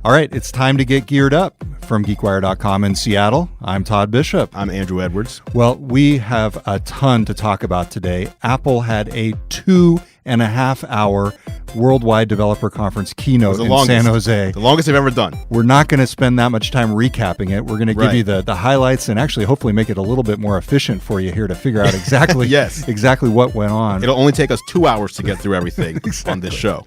All right, it's time to get geared up. From GeekWire.com in Seattle, I'm Todd Bishop. I'm Andrew Edwards. Well, we have a ton to talk about today. Apple had a 2.5-hour Worldwide Developer Conference keynote in San Jose. The longest they've ever done. We're not going to spend that much time recapping it. We're going to give you the highlights and actually hopefully make it a little bit more efficient for you here to figure out exactly, exactly what went on. It'll only take us 2 hours to get through everything on this show.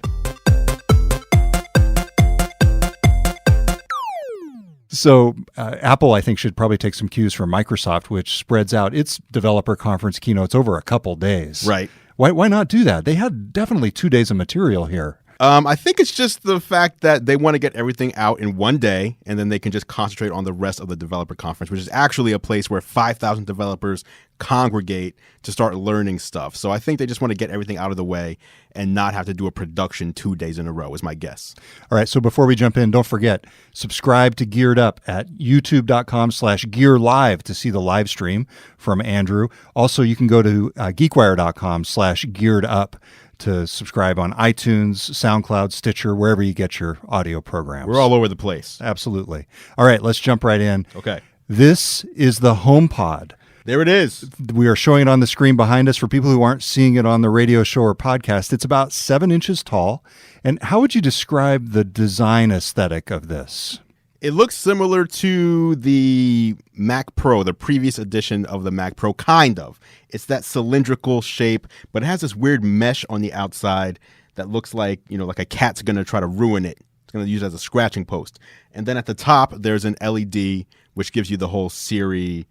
So Apple, I think, should probably take some cues from Microsoft, which spreads out its developer conference keynotes over a couple days. Right. Why not do that? They had definitely 2 days of material here. I think it's just the fact that they want to get everything out in one day, and then they can just concentrate on the rest of the developer conference, which is actually a place where 5,000 developers congregate to start learning stuff. So I think they just want to get everything out of the way and not have to do a production 2 days in a row is my guess. All right. So before we jump in, don't forget, subscribe to Geared Up at youtube.com/gearlive to see the live stream from Andrew. Also, you can go to geekwire.com/gearedup to subscribe on iTunes, SoundCloud, Stitcher, wherever you get your audio programs. We're all over the place. Absolutely. All right, let's jump right in. Okay. This is the HomePod. There it is. We are showing it on the screen behind us for people who aren't seeing it on the radio show or podcast. It's about 7 inches tall. And how would you describe the design aesthetic of this? It looks similar to the Mac Pro, the previous edition of the Mac Pro, kind of. It's that cylindrical shape, but it has this weird mesh on the outside that looks like, like a cat's going to try to ruin it. It's going to use it as a scratching post. And then at the top, there's an LED, which gives you the whole Siri,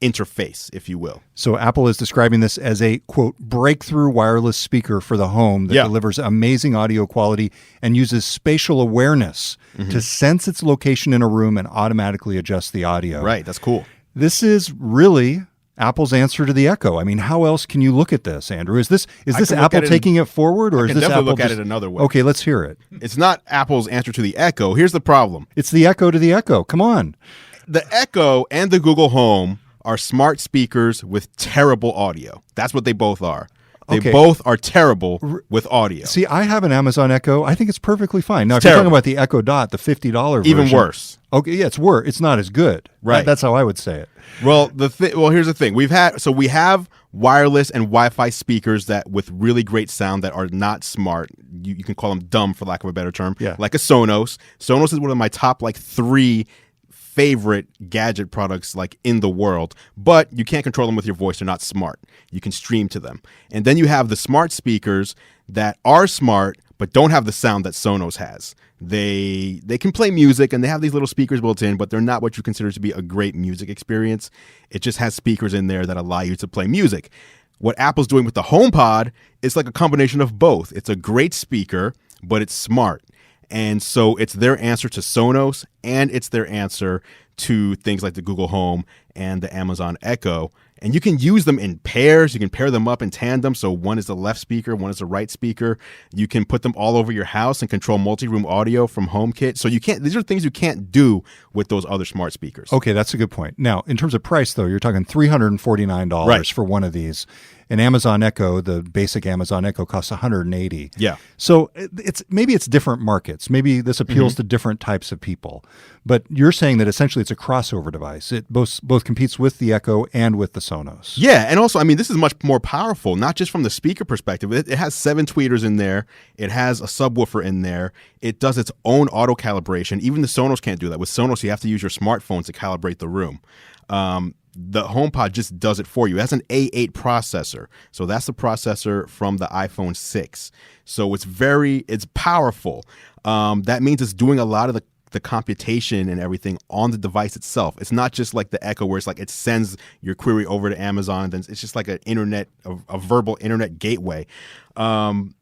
interface, if you will. So Apple is describing this as a, quote, breakthrough wireless speaker for the home that delivers amazing audio quality and uses spatial awareness to sense its location in a room and automatically adjust the audio. Right, that's cool. This is really Apple's answer to the Echo. I mean, how else can you look at this, Andrew? Is this Apple taking it forward, or is this Apple look at it another way? Okay, let's hear it. It's not Apple's answer to the Echo. Here's the problem. It's the Echo to the Echo. Come on. The Echo and the Google Home are smart speakers with terrible audio. That's what they both are. They both are terrible with audio. See, I have an Amazon Echo. I think it's perfectly fine. Now, if you're talking about the Echo Dot, the $50 version. Even worse. Okay, yeah, it's worse. It's not as good. Right. That's how I would say it. Well, here's the thing. We have wireless and Wi-Fi speakers that with really great sound that are not smart. You can call them dumb, for lack of a better term. Yeah. Like a Sonos. Sonos is one of my top 3 favorite gadget products in the world, but you can't control them with your voice. They're not smart. You can stream to them. And then you have the smart speakers that are smart but don't have the sound that Sonos has. They can play music and they have these little speakers built in, but they're not what you consider to be a great music experience. It just has speakers in there that allow you to play music. What Apple's doing with the HomePod is like a combination of both. It's a great speaker, but it's smart. And so it's their answer to Sonos, and it's their answer to things like the Google Home and the Amazon Echo. And you can use them in pairs. You can pair them up in tandem. So one is the left speaker, one is the right speaker. You can put them all over your house and control multi-room audio from HomeKit. So these are things you can't do with those other smart speakers. Okay, that's a good point. Now, in terms of price, though, you're talking $349 for one of these. An Amazon Echo, the basic Amazon Echo, costs $180. Yeah. So maybe it's different markets. Maybe this appeals to different types of people. But you're saying that essentially it's a crossover device. It both competes with the Echo and with the Sonos. Yeah, and also, this is much more powerful, not just from the speaker perspective. It has 7 tweeters in there. It has a subwoofer in there. It does its own auto calibration. Even the Sonos can't do that. With Sonos, you have to use your smartphone to calibrate the room. The HomePod just does it for you. It has an A8 processor. So that's the processor from the iPhone 6. So it's powerful. That means it's doing a lot of the computation and everything on the device itself. It's not just like the Echo where it's like it sends your query over to Amazon and then it's just like a verbal internet gateway. And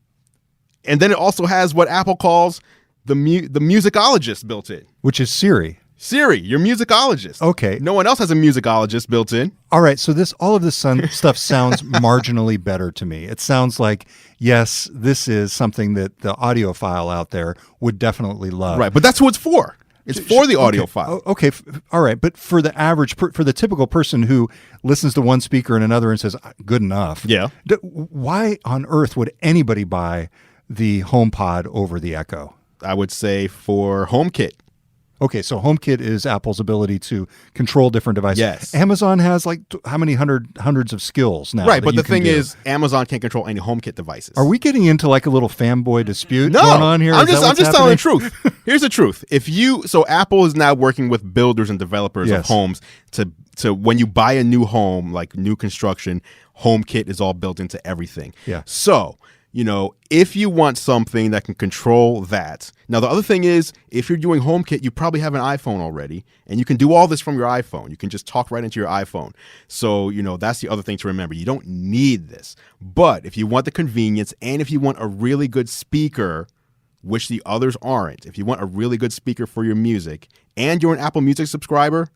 then it also has what Apple calls the musicologist built in. Which is Siri. Siri, your musicologist. Okay. No one else has a musicologist built in. All right. So all of this stuff sounds marginally better to me. It sounds like, yes, this is something that the audiophile out there would definitely love. Right. But that's who it's for. It's for the audiophile. Okay. All right. But for the average, for the typical person who listens to one speaker and another and says, good enough. Yeah. Why on earth would anybody buy the HomePod over the Echo? I would say for HomeKit. Okay, so HomeKit is Apple's ability to control different devices. Yes. Amazon has like how many hundreds of skills now? Right, that but you the can thing do. is, Amazon can't control any HomeKit devices. Are we getting into like a little fanboy dispute No, going on here? I'm Is that just what's telling the happening? truth. Here's the truth. So Apple is now working with builders and developers of Yes. homes to when you buy a new home, like new construction, HomeKit is all built into everything. Yeah. So, if you want something that can control that. Now, the other thing is, if you're doing HomeKit, you probably have an iPhone already, and you can do all this from your iPhone. You can just talk right into your iPhone. So, that's the other thing to remember. You don't need this. But if you want the convenience and if you want a really good speaker, which the others aren't, if you want a really good speaker for your music and you're an Apple Music subscriber,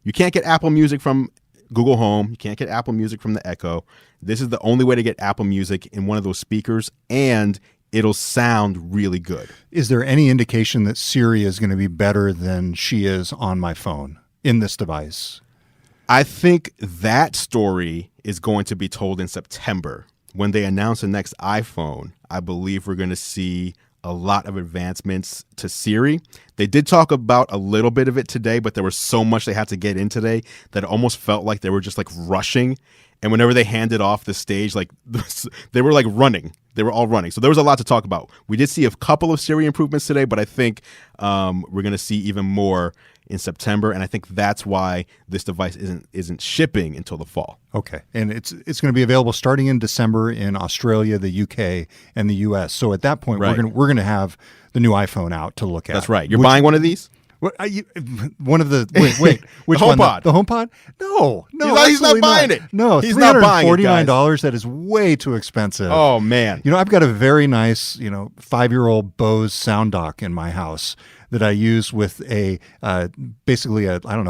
you can't get Apple Music from Google Home. You can't get Apple Music from the Echo. This is the only way to get Apple Music in one of those speakers, and it'll sound really good. Is there any indication that Siri is going to be better than she is on my phone in this device? I think that story is going to be told in September. When they announce the next iPhone, I believe we're going to see a lot of advancements to Siri. They did talk about a little bit of it today, but there was so much they had to get in today that it almost felt like they were just like rushing. And whenever they handed off the stage, like they were like running. They were all running. So there was a lot to talk about. We did see a couple of Siri improvements today, but I think we're going to see even more in September, and I think that's why this device isn't shipping until the fall. Okay, and it's going to be available starting in December in Australia, the UK, and the US. So at that point, Right. we're going to have the new iPhone out to look at. That's right. You're buying one of these? One of the wait, which The one? HomePod. The HomePod? No, He's not absolutely buying it. No, He's not buying it, guys. $349. That is way too expensive. Oh man. I've got a very nice, 5-year-old Bose sound dock in my house that I use with a basically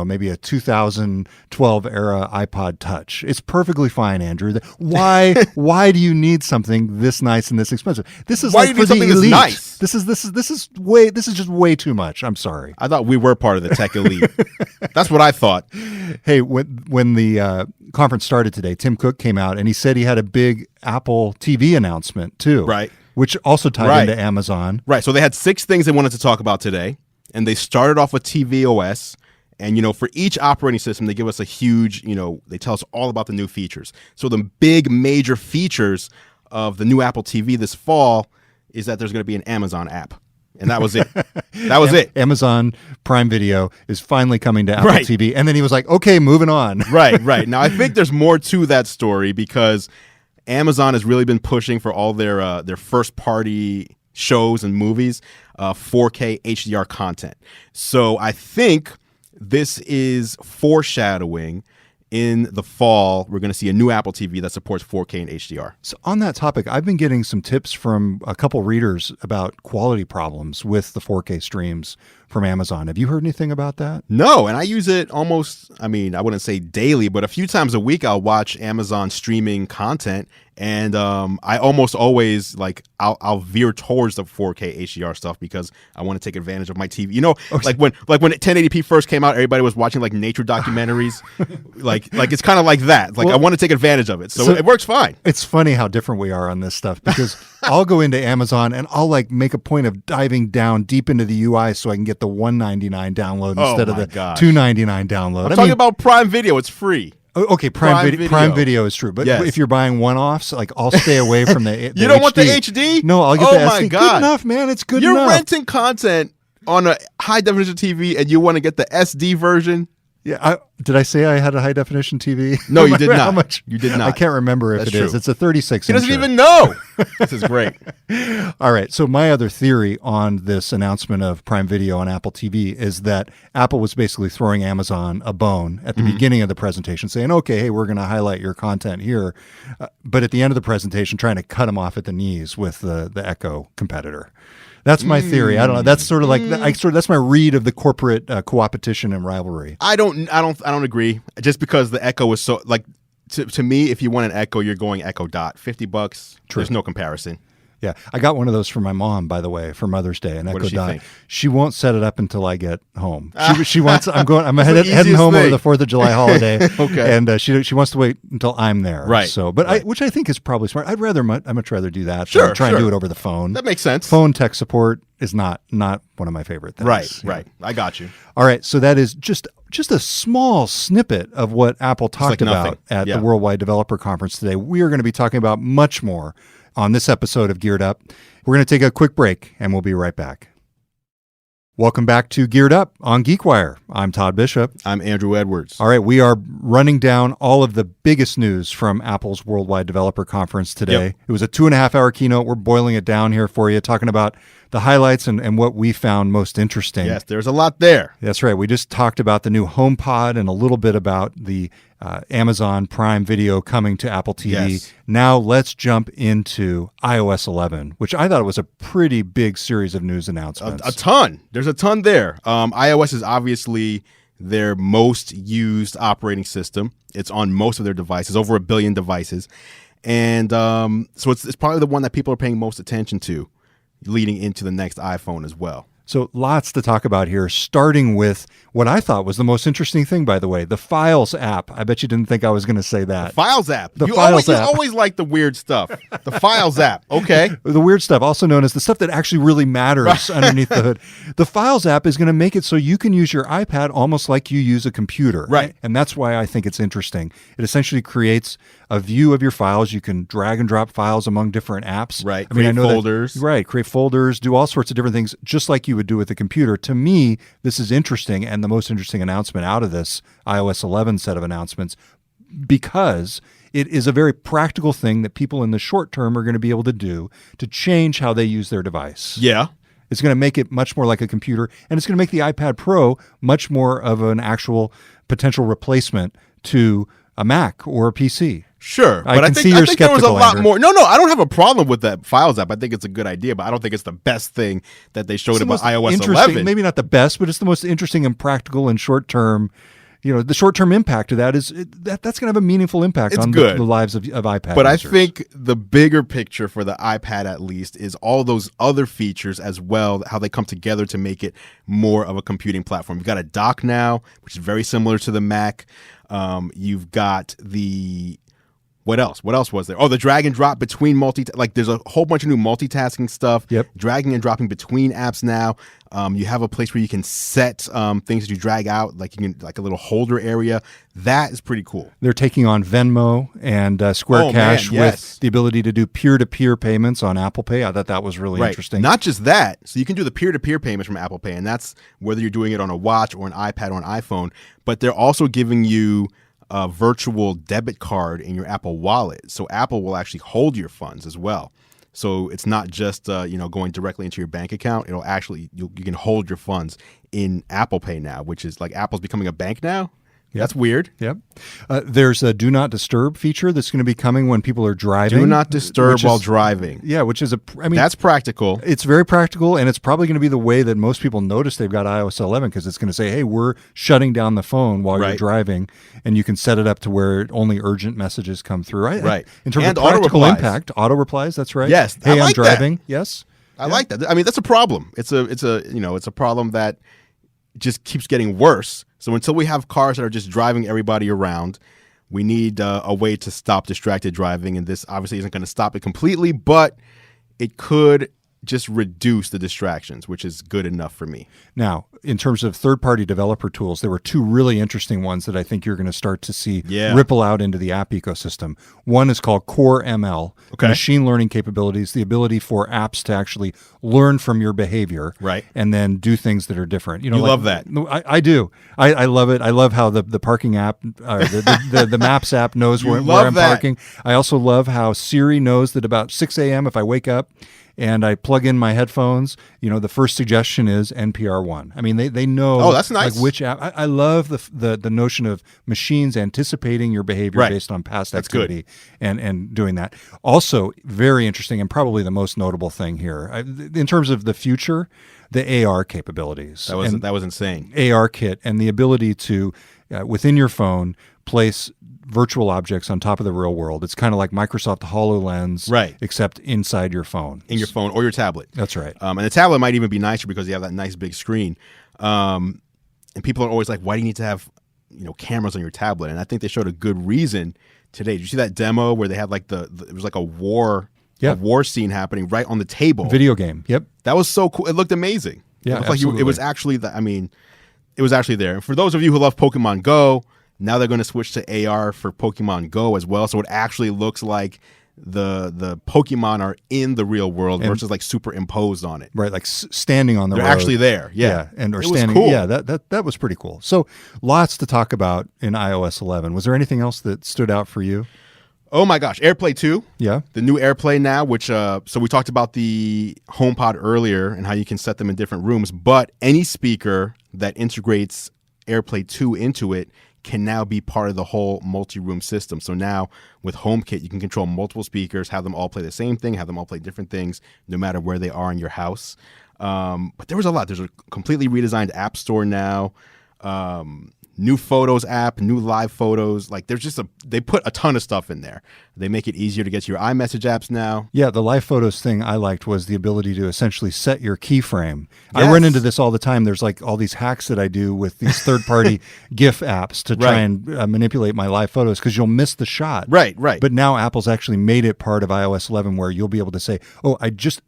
maybe a 2012 era iPod Touch. It's perfectly fine, Andrew. Why do you need something this nice and this expensive? This is Why like do you for need the something elite. this nice? This is just way too much. I'm sorry. I thought we were part of the tech elite. That's what I thought. Hey, when the conference started today, Tim Cook came out and he said he had a big Apple TV announcement too. Right. Which also tied Right. into Amazon. Right. So they had 6 things they wanted to talk about today, and they started off with tvOS. And, for each operating system, they give us a huge, they tell us all about the new features. So the big major features of the new Apple TV this fall is that there's going to be an Amazon app. And that was it. That was it. Amazon Prime Video is finally coming to Apple Right. TV. And then he was like, okay, moving on. Right. Now, I think there's more to that story because Amazon has really been pushing for all their first-party shows and movies, 4K HDR content. So I think this is foreshadowing in the fall, we're going to see a new Apple TV that supports 4K and HDR. So on that topic, I've been getting some tips from a couple readers about quality problems with the 4K streams from Amazon. Have you heard anything about that? No, and I use it almost, I wouldn't say daily, but a few times a week I'll watch Amazon streaming content, and I almost always, I'll veer towards the 4K HDR stuff because I want to take advantage of my TV. Like when 1080p first came out, everybody was watching nature documentaries. like it's kind of like that. I want to take advantage of it. So it works fine. It's funny how different we are on this stuff because I'll go into Amazon and I'll make a point of diving down deep into the UI so I can get the $199 download instead of the $299 download. I'm talking about Prime Video. It's free. Okay, Prime Video is true, but Yes. if you're buying one-offs, I'll stay away from the You don't HD. want the HD? No, I'll get the SD. My God. Good enough, man. It's good You're enough. renting content on a high-definition TV, and you want to get the SD version? Yeah, did I say I had a high-definition TV? No, you did not. How much? You did not. I can't remember if That's it is. true. It's a 36 He doesn't incher. even know. This is great. All right. So my other theory on this announcement of Prime Video on Apple TV is that Apple was basically throwing Amazon a bone at the beginning of the presentation, saying, okay, hey, we're going to highlight your content here. But at the end of the presentation, trying to cut them off at the knees with the Echo competitor. That's my theory. I don't know. That's sort of that's my read of the corporate co-opetition and rivalry. I don't agree. Just because the Echo is so to me, if you want an Echo, you're going Echo Dot. $50. True. There's no comparison. Yeah, I got one of those for my mom, by the way, for Mother's Day. An What Echo does she Dot. think? She won't set it up until I get home. She wants. I'm the heading easiest home over thing. the 4th of July holiday. Okay. And she wants to wait until I'm there. Right. So, but Right. which I think is probably smart. I'd much rather do that. Sure, than try and sure. do it over the phone. That makes sense. Phone tech support is not one of my favorite things. Right, right. I got you. All right, so that is just a small snippet of what Apple talked about at the Worldwide Developer Conference today. We are going to be talking about much more on this episode of Geared Up. We're going to take a quick break, and we'll be right back. Welcome back to Geared Up on GeekWire. I'm Todd Bishop. I'm Andrew Edwards. All right, we are running down all of the biggest news from Apple's Worldwide Developer Conference today. Yep. It was a 2.5-hour keynote. We're boiling it down here for you, talking about the highlights and what we found most interesting. Yes, there's a lot there. That's right. We just talked about the new HomePod and a little bit about the Amazon Prime Video coming to Apple TV. Yes. Now let's jump into iOS 11, which I thought was a pretty big series of news announcements. A ton. There's a ton there. iOS is obviously their most used operating system. It's on most of their devices, over 1 billion devices. And so it's probably the one that people are paying most attention to leading into the next iPhone as well. So lots to talk about here, starting with what I thought was the most interesting thing, by the way, the Files app. I bet you didn't think I was going to say that. The Files app. You always like the weird stuff. The Files app. Okay. The weird stuff, also known as the stuff that actually really matters underneath the hood. The Files app is going to make it so you can use your iPad almost like you use a computer. Right. And that's why I think it's interesting. It essentially creates a view of your files. You can drag and drop files among different apps. Right. I know folders. Right. Create folders, do all sorts of different things, just like you would do with a computer. To me, this is interesting, and the most interesting announcement out of this iOS 11 set of announcements, because it is a very practical thing that people in the short term are going to be able to do to change how they use their device. Yeah. It's going to make it much more like a computer, and it's going to make the iPad Pro much more of an actual potential replacement to a Mac or a PC. Sure, but I think there was a lot more. No, I don't have a problem with that Files app. I think it's a good idea, but I don't think it's the best thing that they showed about iOS 11. Maybe not the best, but it's the most interesting and practical and short-term. The short-term impact of that is that's going to have a meaningful impact on the lives of iPad But users. I think the bigger picture for the iPad, at least, is all those other features as well, how they come together to make it more of a computing platform. You've got a dock now, which is very similar to the Mac. You've got the... What else? What else was there? Oh, the drag and drop between there's a whole bunch of new multitasking stuff. Yep. Dragging and dropping between apps now. You have a place where you can set things that you drag out, like you can like a little holder area. That is pretty cool. They're taking on Venmo and Square Cash with the ability to do peer-to-peer payments on Apple Pay. I thought that was really interesting. Not just that. So you can do the peer-to-peer payments from Apple Pay, and that's whether you're doing it on a watch or an iPad or an iPhone. But they're also giving you a virtual debit card in your Apple Wallet. So Apple will actually hold your funds as well. So it's not just going directly into your bank account. It'll actually you can hold your funds in Apple Pay now, which is like Apple's becoming a bank now. Yep. That's weird. Yep. There's a Do Not Disturb feature that's going to be coming when people are driving. Do not disturb while driving. Yeah, which is that's practical. It's very practical, and it's probably going to be the way that most people notice they've got iOS 11, because it's going to say, hey, we're shutting down the phone while you're driving, and you can set it up to where only urgent messages come through. Right. In terms of practical impact, auto replies, that's right. Yes. Hey, I'm driving. Yes. I like that. I mean, that's a problem. It's a problem that just keeps getting worse. So until we have cars that are just driving everybody around, we need a way to stop distracted driving. And this obviously isn't going to stop it completely, but it could just reduce the distractions, which is good enough for me. Now, in terms of third-party developer tools, there were two really interesting ones that I think you're going to start to see ripple out into the app ecosystem. One is called Core ML, machine learning capabilities, the ability for apps to actually learn from your behavior, and then do things that are different. You love that. I do. I love it. I love how the parking app, the Maps app knows where I'm parking. I also love how Siri knows that about 6 a.m. if I wake up and I plug in my headphones, the first suggestion is NPR One. I mean, they know. Oh, that's nice. Like which app. I love the notion of machines anticipating your behavior based on past activity and doing that. Also, very interesting and probably the most notable thing here in terms of the future, the AR capabilities. That was insane. AR kit and the ability to within your phone place virtual objects on top of the real world. It's kind of like Microsoft HoloLens, except inside your phone. In your phone or your tablet. That's right. And the tablet might even be nicer because you have that nice big screen. And people are always like, why do you need to have cameras on your tablet? And I think they showed a good reason today. Did you see that demo where they had like it was like a war a war scene happening right on the table. Video game. Yep. That was so cool. It looked amazing. Yeah, it looked like it was actually it was actually there. And for those of you who love Pokemon Go, now they're going to switch to AR for Pokemon Go as well. So it actually looks like the Pokemon are in the real world versus like superimposed on it. Right, like standing on the road. They're actually there. Yeah. And or it standing. Was cool. Yeah, that was pretty cool. So lots to talk about in iOS 11. Was there anything else that stood out for you? Oh my gosh, AirPlay 2. Yeah. The new AirPlay now, which so we talked about the HomePod earlier and how you can set them in different rooms, but any speaker that integrates AirPlay 2 into it can now be part of the whole multi-room system. So now with HomeKit, you can control multiple speakers, have them all play the same thing, have them all play different things, no matter where they are in your house. But there was a lot. There's a completely redesigned app store now. New Photos app, new live photos. Like there's just they put a ton of stuff in there. They make it easier to get to your iMessage apps now. Yeah, the live photos thing I liked was the ability to essentially set your keyframe. Yes. I run into this all the time. There's like all these hacks that I do with these third-party GIF apps to try and manipulate my live photos because you'll miss the shot. Right. But now Apple's actually made it part of iOS 11 where you'll be able to say, oh,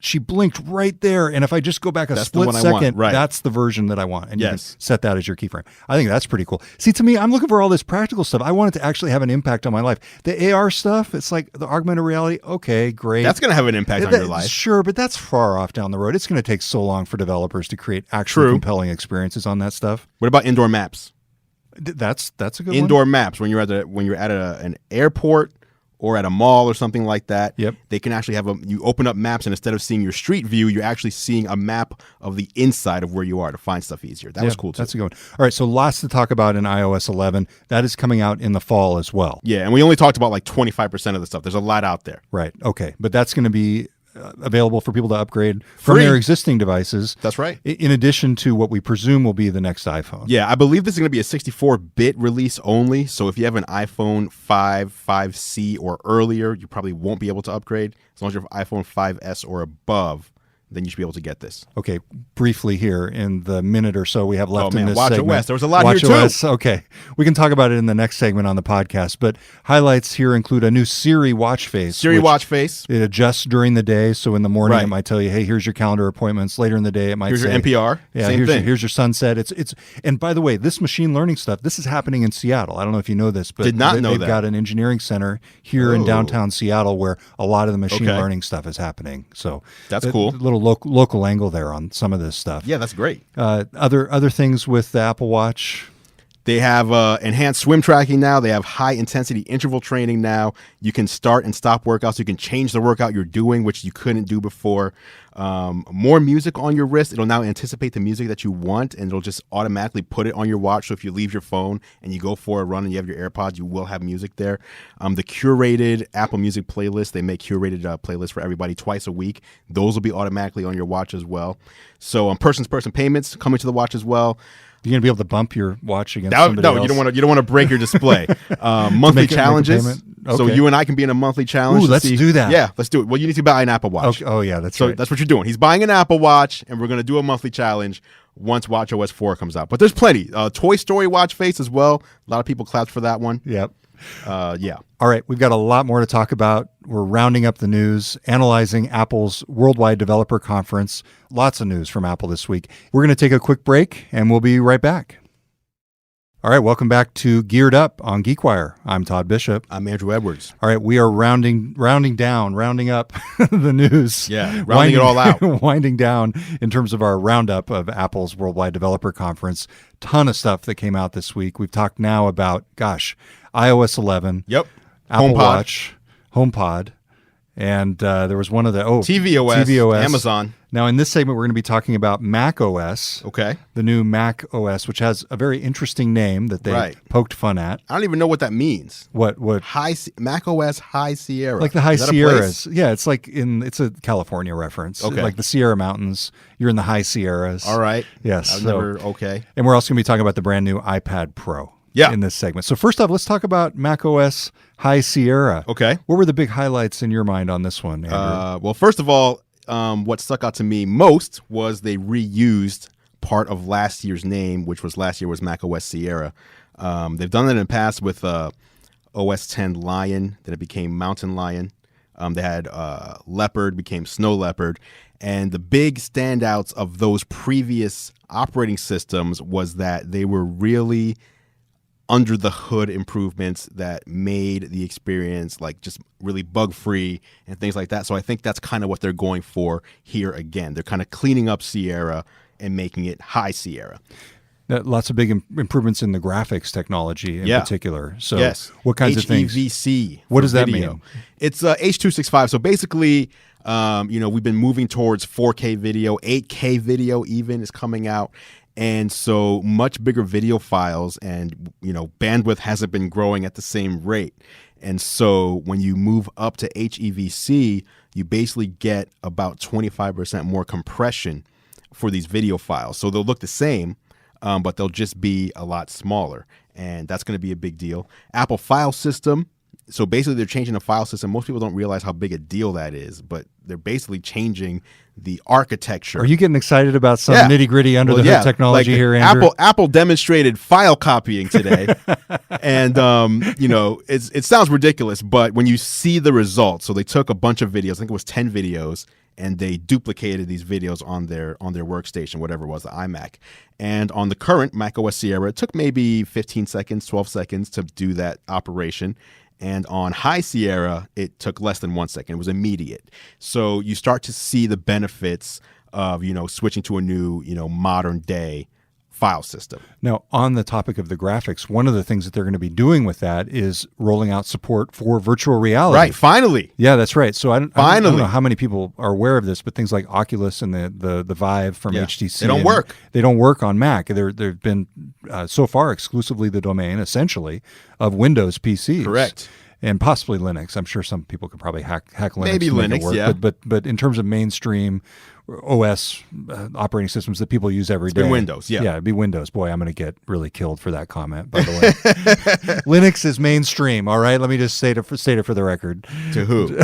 she blinked right there. And if I just go back a split second, that's the version that I want. And you can set that as your keyframe. I think that's pretty cool. See, to me, I'm looking for all this practical stuff. I want it to actually have an impact on my life. The AR stuff, it's like the augmented reality. Okay, great. That's going to have an impact on your life. Sure, but that's far off down the road. It's going to take so long for developers to create actually compelling experiences on that stuff. What about indoor maps? That's a good indoor one. Maps when you're at an airport or at a mall or something like that. Yep. They can actually you open up maps, and instead of seeing your street view, you're actually seeing a map of the inside of where you are to find stuff easier. That was cool too. That's a good one. All right, so lots to talk about in iOS 11. That is coming out in the fall as well. Yeah, and we only talked about like 25% of the stuff. There's a lot out there. Right. Okay, but that's going to be available for people to upgrade from their existing devices. That's right. In addition to what we presume will be the next iPhone. Yeah, I believe this is going to be a 64-bit release only. So if you have an iPhone 5, 5C or earlier, you probably won't be able to upgrade. As long as you have iPhone 5S or above, then you should be able to get this. Okay, briefly here in the minute or so we have left in this segment. WatchOS. There was a lot here too. WatchOS. Okay, we can talk about it in the next segment on the podcast. But highlights here include a new Siri watch face. Siri watch face. It adjusts during the day, so in the morning it might tell you, "Hey, here's your calendar appointments." Later in the day, it might say, "Here's your NPR." Yeah, same thing. Here's your sunset. It's and by the way, this machine learning stuff. This is happening in Seattle. I don't know if you know this, but they've got an engineering center here in downtown Seattle where a lot of the machine learning stuff is happening. So that's cool. Little local angle there on some of this stuff. Yeah, that's great. Other things with the Apple Watch. They have enhanced swim tracking now. They have high intensity interval training now. You can start and stop workouts. You can change the workout you're doing, which you couldn't do before. More music on your wrist. It'll now anticipate the music that you want, and it'll just automatically put it on your watch. So if you leave your phone and you go for a run and you have your AirPods, you will have music there. The curated Apple Music playlist, they make curated playlists for everybody twice a week. Those will be automatically on your watch as well. So person-to-person payments coming to the watch as well. You're gonna be able to bump your watch against somebody else. No, you don't want to break your display. Monthly challenges. So you and I can be in a monthly challenge. Ooh, let's do that. Yeah, let's do it. Well, you need to buy an Apple Watch. Okay. Oh yeah, that's so that's what you're doing. He's buying an Apple Watch, and we're gonna do a monthly challenge once WatchOS 4 comes out. But there's plenty. Toy Story watch face as well. A lot of people clapped for that one. Yep. Yeah. All right, we've got a lot more to talk about. We're rounding up the news, analyzing Apple's Worldwide Developer Conference. Lots of news from Apple this week. We're going to take a quick break, and we'll be right back. All right, welcome back to Geared Up on GeekWire. I'm Todd Bishop. I'm Andrew Edwards. All right, we are rounding up the news. Yeah, rounding it all out. Winding down in terms of our roundup of Apple's Worldwide Developer Conference. Ton of stuff that came out this week. We've talked now about, iOS 11. Yep. Apple Watch, HomePod, and there was one of the tvOS, Amazon. Now, in this segment, we're going to be talking about Mac OS. Okay. The new Mac OS, which has a very interesting name that they poked fun at. I don't even know what that means. What? Mac OS High Sierra. Like the High Sierras. Yeah, it's like it's a California reference. Okay. Like the Sierra Mountains. You're in the High Sierras. All right. Yes. Okay. And we're also going to be talking about the brand new iPad Pro. Yeah. In this segment. So first off, let's talk about Mac OS High Sierra. Okay. What were the big highlights in your mind on this one, Andrew? Well, first of all, what stuck out to me most was they reused part of last year's name, which was last year was Mac OS Sierra. They've done that in the past with OS 10 Lion, then it became Mountain Lion. They had Leopard became Snow Leopard. And the big standouts of those previous operating systems was that they were really under the hood improvements that made the experience like just really bug free and things like that. So I think that's kind of what they're going for here again. They're kind of cleaning up Sierra and making it high Sierra. Lots of big improvements in the graphics technology in particular. So what kinds of things? HEVC. What does that mean? It's H.265. So basically, we've been moving towards 4K video, 8K video even is coming out. And so much bigger video files and, bandwidth hasn't been growing at the same rate. And so when you move up to HEVC, you basically get about 25% more compression for these video files. So they'll look the same, but they'll just be a lot smaller. And that's going to be a big deal. Apple File System. So basically they're changing the file system. Most people don't realize how big a deal that is, but they're basically changing the architecture. Are you getting excited about some nitty-gritty under the hood technology here, Andrew? Apple demonstrated file copying today. And, it sounds ridiculous, but when you see the results, so they took a bunch of videos, I think it was 10 videos, and they duplicated these videos on their workstation, whatever it was, the iMac. And on the current macOS Sierra, it took maybe 15 seconds, 12 seconds to do that operation. And on High Sierra, it took less than 1 second. It was immediate. So you start to see the benefits of, switching to a new, modern day file system. Now, on the topic of the graphics, one of the things that they're going to be doing with that is rolling out support for virtual reality. Right, finally. Yeah, that's right. So I don't know how many people are aware of this, but things like Oculus and the Vive from HTC. They don't work. They don't work on Mac. They've been, so far, exclusively the domain, essentially, of Windows PCs. Correct. And possibly Linux. I'm sure some people could probably hack Linux. Maybe to make Linux, it work. yeah. But in terms of mainstream OS operating systems that people use every day. It's been Windows, yeah. Yeah, it'd be Windows. Boy, I'm going to get really killed for that comment, by the way. Linux is mainstream, all right? Let me just state it for the record. To who?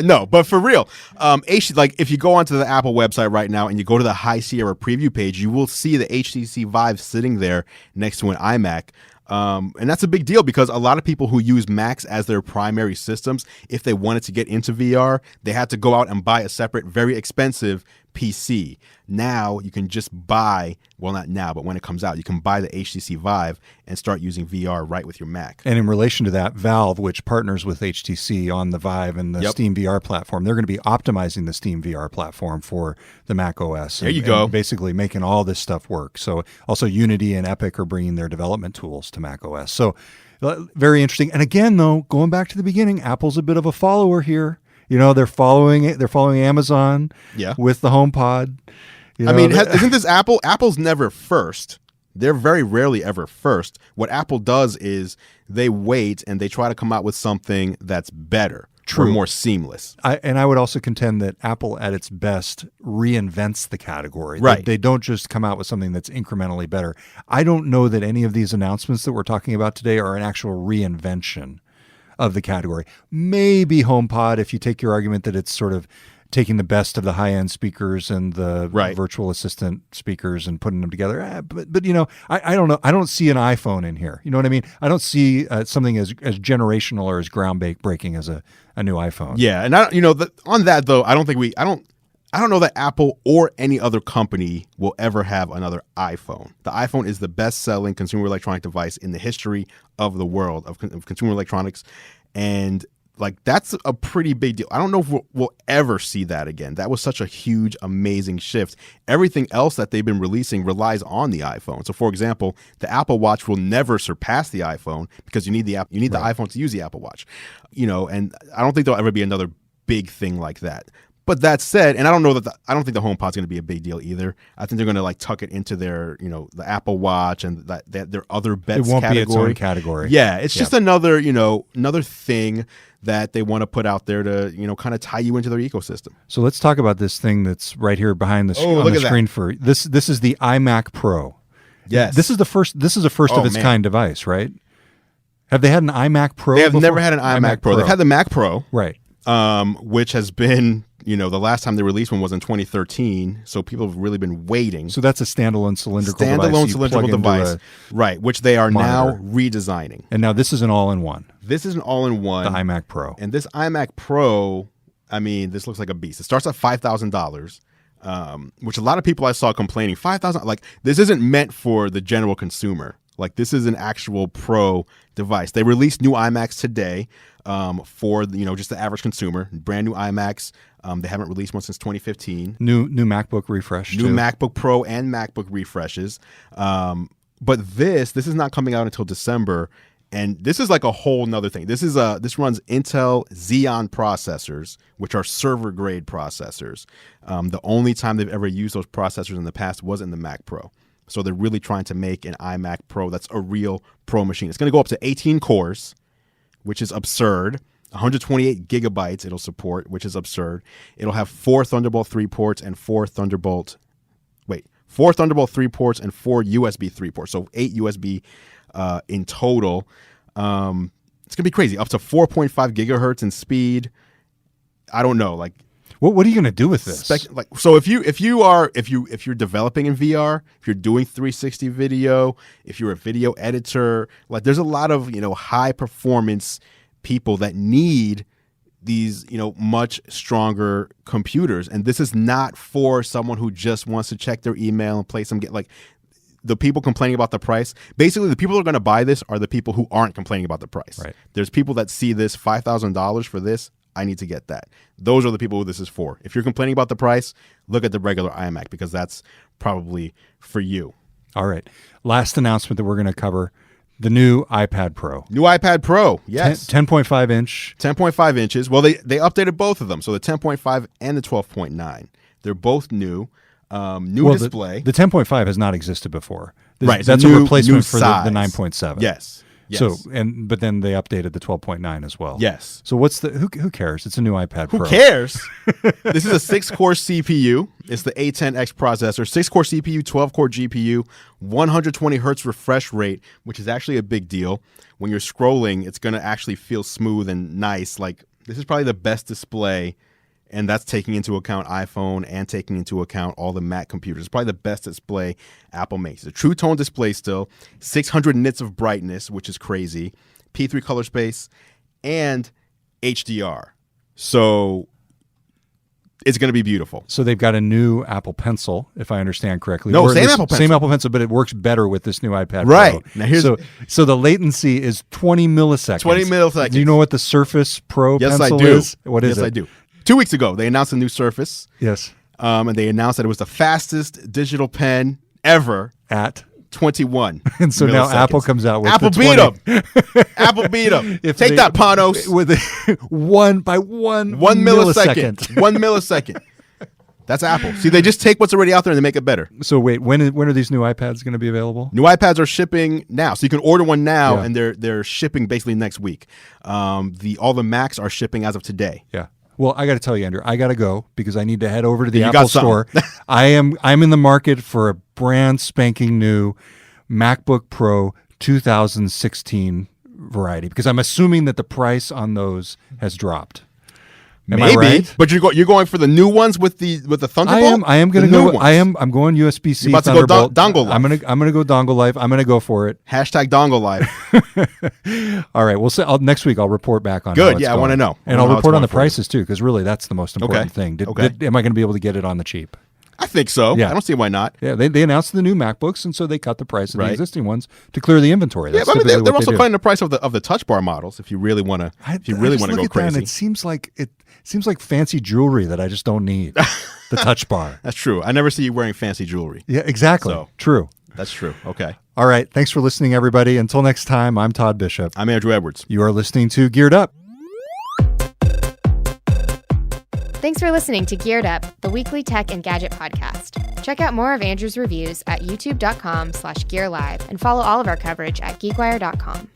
No, but for real. If you go onto the Apple website right now and you go to the High Sierra preview page, you will see the HTC Vive sitting there next to an iMac. And that's a big deal because a lot of people who use Macs as their primary systems, if they wanted to get into VR, they had to go out and buy a separate, very expensive PC. Now you can just buy, well, not now, but when it comes out, you can buy the HTC Vive and start using VR right with your Mac. And in relation to that, Valve, which partners with HTC on the Vive and the Steam VR platform, they're going to be optimizing the Steam VR platform for the Mac OS. There you go. And basically making all this stuff work. So also Unity and Epic are bringing their development tools to Mac OS. So very interesting. And again, though, going back to the beginning, Apple's a bit of a follower here. They're following Amazon with the HomePod. Isn't this Apple? Apple's never first. They're very rarely ever first. What Apple does is they wait and they try to come out with something that's better. Or more seamless. I would also contend that Apple at its best reinvents the category. Right. They don't just come out with something that's incrementally better. I don't know that any of these announcements that we're talking about today are an actual reinvention of the category. Maybe HomePod, if you take your argument that it's sort of taking the best of the high-end speakers and the virtual assistant speakers and putting them together. But I don't know. I don't see an iPhone in here. You know what I mean? I don't see something as generational or as groundbreaking as a new iPhone. Yeah, and on that though, I don't know that Apple or any other company will ever have another iPhone. The iPhone is the best-selling consumer electronic device in the history of the world of consumer electronics, and that's a pretty big deal. I don't know if we'll ever see that again. That was such a huge, amazing shift. Everything else that they've been releasing relies on the iPhone. So, for example, the Apple Watch will never surpass the iPhone because you need the iPhone to use the Apple Watch. And I don't think there'll ever be another big thing like that. But that said, and I don't think the HomePod's going to be a big deal either. I think they're going to tuck it into their, the Apple Watch and their other bets. It won't category. be its own category. Yeah, it's just another thing that they want to put out there to, kind of tie you into their ecosystem. So let's talk about this thing that's right here behind the screen for this. This is the iMac Pro. Yes, this is a first of its kind device, right? Have they had an iMac Pro? They have before? never had an iMac Pro. They've had the Mac Pro, right? which has been, the last time they released one was in 2013. So people have really been waiting. So that's a standalone cylindrical device, right? Which they are now redesigning. And now this is an all-in-one. This is an all-in-one. The iMac Pro. And this iMac Pro, this looks like a beast. It starts at $5,000, which a lot of people I saw complaining, $5,000. Like, this isn't meant for the general consumer. Like, this is an actual pro device. They released new iMacs today for just the average consumer. Brand new iMacs. They haven't released one since 2015. New MacBook refresh. New MacBook Pro and MacBook refreshes. But this is not coming out until December. And this is like a whole nother thing. This runs Intel Xeon processors, which are server grade processors. The only time they've ever used those processors in the past was in the Mac Pro. So they're really trying to make an iMac Pro that's a real pro machine. It's going to go up to 18 cores, which is absurd. 128 gigabytes it'll support, which is absurd. It'll have 4 Thunderbolt 3 ports and 4 Thunderbolt 3 ports and 4 USB 3 ports. So 8 USB in total. It's going to be crazy. Up to 4.5 gigahertz in speed. I don't know. Like, what are you going to do with this? So if you're developing in VR, if you're doing 360 video, if you're a video editor, like, there's a lot of, high performance people that need these, much stronger computers. And this is not for someone who just wants to check their email and play some the people complaining about the price. Basically, the people who are going to buy this are the people who aren't complaining about the price. Right. There's people that see this $5,000 for this. I need to get that. Those are the people who this is for. If you're complaining about the price, look at the regular iMac, because that's probably for you. All right. Last announcement that we're going to cover, the new iPad Pro. New iPad Pro, yes. 10.5 inch. 10.5 inches. Well, they updated both of them. So the 10.5 and the 12.9. They're both new. Display. The 10.5 has not existed before. Right. That's a replacement for the 9.7. Yes. So but then they updated the 12.9 as well. Yes. So who cares? It's a new iPad Pro. Who cares? This is a 6-core CPU. It's the A10X processor, 6-core CPU, 12-core GPU, 120 hertz refresh rate, which is actually a big deal. When you're scrolling, it's going to actually feel smooth and nice. Like, this is probably the best display, and that's taking into account iPhone and taking into account all the Mac computers. It's probably the best display Apple makes. It's a true tone display still, 600 nits of brightness, which is crazy, P3 color space, and HDR. So it's going to be beautiful. So they've got a new Apple Pencil, if I understand correctly. No, same Apple Pencil. Same Apple Pencil, but it works better with this new iPad right. Pro. Now so the latency is 20 milliseconds. 20 milliseconds. Do you know what the Surface Pro Yes, Pencil I do. is? What is it? Yes, I do. 2 weeks ago, they announced a new Surface. Yes. And they announced that it was the fastest digital pen ever at 21. And so now Apple comes out with Apple the beat them. Apple beat them. Take that, Panos. With one millisecond. 1 millisecond. That's Apple. See, they just take what's already out there and they make it better. So wait, when are these new iPads going to be available? New iPads are shipping now, so you can order one now, and they're shipping basically next week. All the Macs are shipping as of today. Yeah. Well, I got to tell you, Andrew, I got to go because I need to head over to the Apple Store. I'm in the market for a brand spanking new MacBook Pro 2016 variety because I'm assuming that the price on those has dropped. Am I right? But you're going for the new ones with the Thunderbolt. I am going to go. I'm going USB-C. You're about Thunderbolt. to go dongle life. I'm going to go dongle life. I'm going to go for it. Hashtag dongle life. All right. We'll see. Next week I'll report back on. Good. How it's yeah, going. I want to know. And I'll report on the prices too, because really that's the most important thing. Am I going to be able to get it on the cheap? I think so. Yeah. I don't see why not. Yeah, they announced the new MacBooks, and so they cut the price of the existing ones to clear the inventory. That's they're also cutting the price of the Touch Bar models. If you really want to, go crazy, it seems like fancy jewelry that I just don't need. The Touch Bar. That's true. I never see you wearing fancy jewelry. Yeah, exactly. So, true. That's true. Okay. All right. Thanks for listening, everybody. Until next time, I'm Todd Bishop. I'm Andrew Edwards. You are listening to Geared Up. Thanks for listening to Geared Up, the weekly tech and gadget podcast. Check out more of Andrew's reviews at youtube.com/gearlive and follow all of our coverage at geekwire.com.